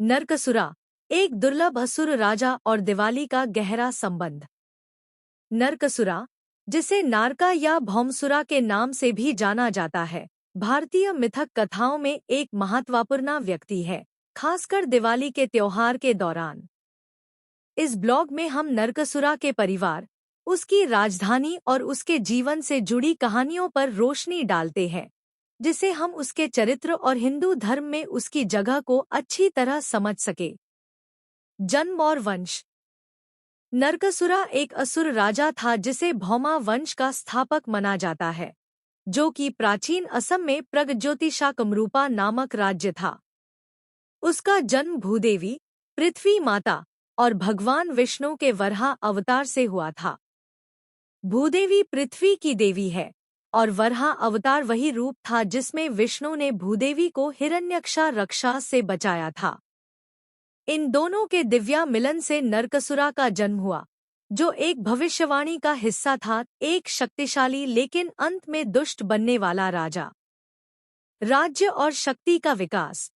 नरकसुरा, एक दुर्लभ असुर राजा और दिवाली का गहरा संबंध। नरकसुरा, जिसे नारका या भौमसुरा के नाम से भी जाना जाता है, भारतीय मिथक कथाओं में एक महत्वपूर्ण व्यक्ति है, खासकर दिवाली के त्योहार के दौरान। इस ब्लॉग में हम नरकसुरा के परिवार, उसकी राजधानी और उसके जीवन से जुड़ी कहानियों पर रोशनी डालते हैं, जिसे हम उसके चरित्र और हिंदू धर्म में उसकी जगह को अच्छी तरह समझ सके। जन्म और वंश। नरकसुरा एक असुर राजा था जिसे भौमा वंश का स्थापक माना जाता है, जो कि प्राचीन असम में प्रगज्योतिषा कामरूपा नामक राज्य था। उसका जन्म भूदेवी, पृथ्वी माता और भगवान विष्णु के वराह अवतार से हुआ था। भूदेवी पृथ्वी की देवी है और वराह अवतार वही रूप था जिसमें विष्णु ने भूदेवी को हिरण्यक्षा राक्षस से बचाया था। इन दोनों के दिव्या मिलन से नरकसुरा का जन्म हुआ, जो एक भविष्यवाणी का हिस्सा था, एक शक्तिशाली लेकिन अंत में दुष्ट बनने वाला राजा। राज्य और शक्ति का विकास।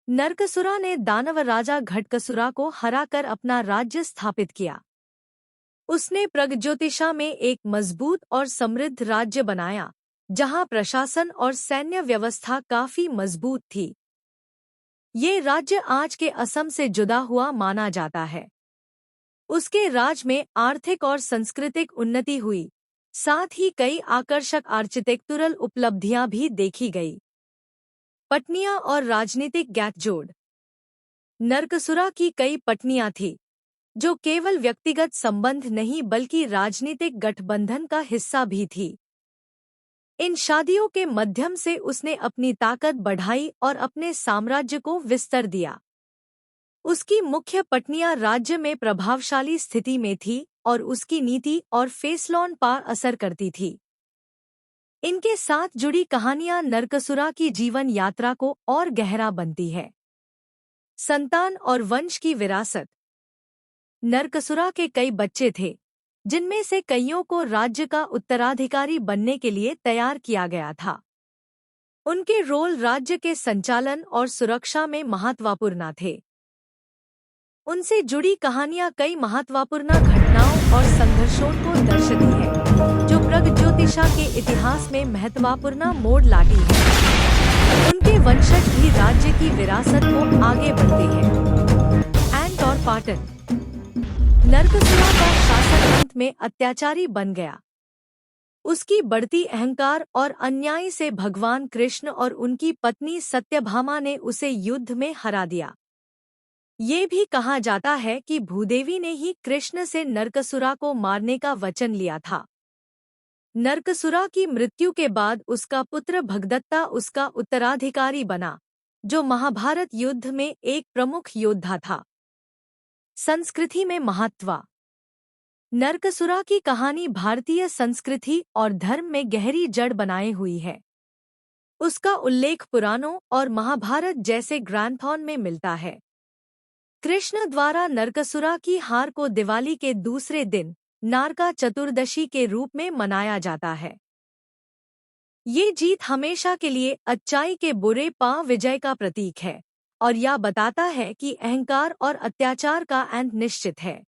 नरकसुरा ने दानव राजा घटकसुरा को हराकर अपना राज्य स्थापित किया। उसने प्रगज्योतिषा में एक मजबूत और समृद्ध राज्य बनाया, जहां प्रशासन और सैन्य व्यवस्था काफी मजबूत थी। ये राज्य आज के असम से जुदा हुआ माना जाता है। उसके राज में आर्थिक और सांस्कृतिक उन्नति हुई, साथ ही कई आकर्षक आर्किटेक्चरल उपलब्धियां भी देखी गई। पत्नियां और राजनीतिक गठजोड़। नरकसुरा की कई पत्नियां थीं, जो केवल व्यक्तिगत संबंध नहीं बल्कि राजनीतिक गठबंधन का हिस्सा भी थी। इन शादियों के माध्यम से उसने अपनी ताकत बढ़ाई और अपने साम्राज्य को विस्तार दिया। उसकी मुख्य पत्नियां राज्य में प्रभावशाली स्थिति में थीं और उसकी नीति और फैसलों पर असर करती थी। इनके साथ जुड़ी कहानियां नरकसुरा की जीवन यात्रा को और गहरा बनती है। संतान और वंश की विरासत। नरकसुरा के कई बच्चे थे, जिनमें से कईयों को राज्य का उत्तराधिकारी बनने के लिए तैयार किया गया था। उनके रोल राज्य के संचालन और सुरक्षा में महत्वपूर्ण थे। उनसे जुड़ी कहानियां कई महत्वपूर्ण घटनाओं और संघर्षों को दर्शाती है, जो प्रगज्योतिषा के इतिहास में महत्वपूर्ण मोड़ लाती है। उनके वंशज भी राज्य की विरासत को आगे बढ़ते हैं। एंट और पाटन। नरकसुरा का शासन अंत में अत्याचारी बन गया। उसकी बढ़ती अहंकार और अन्याय से भगवान कृष्ण और उनकी पत्नी सत्यभामा ने उसे युद्ध में हरा दिया। ये भी कहा जाता है कि भूदेवी ने ही कृष्ण से नरकसुरा को मारने का वचन लिया था। नरकसुरा की मृत्यु के बाद उसका पुत्र भगदत्ता उसका उत्तराधिकारी बना, जो महाभारत युद्ध में एक प्रमुख योद्धा था। संस्कृति में महत्व। नरकसुरा की कहानी भारतीय संस्कृति और धर्म में गहरी जड़ बनाए हुई है। उसका उल्लेख पुराणों और महाभारत जैसे ग्रंथों में मिलता है। कृष्ण द्वारा नरकसुरा की हार को दिवाली के दूसरे दिन नारका चतुर्दशी के रूप में मनाया जाता है। ये जीत हमेशा के लिए अच्छाई के बुरे पर विजय का प्रतीक है और यह बताता है कि अहंकार और अत्याचार का अंत निश्चित है।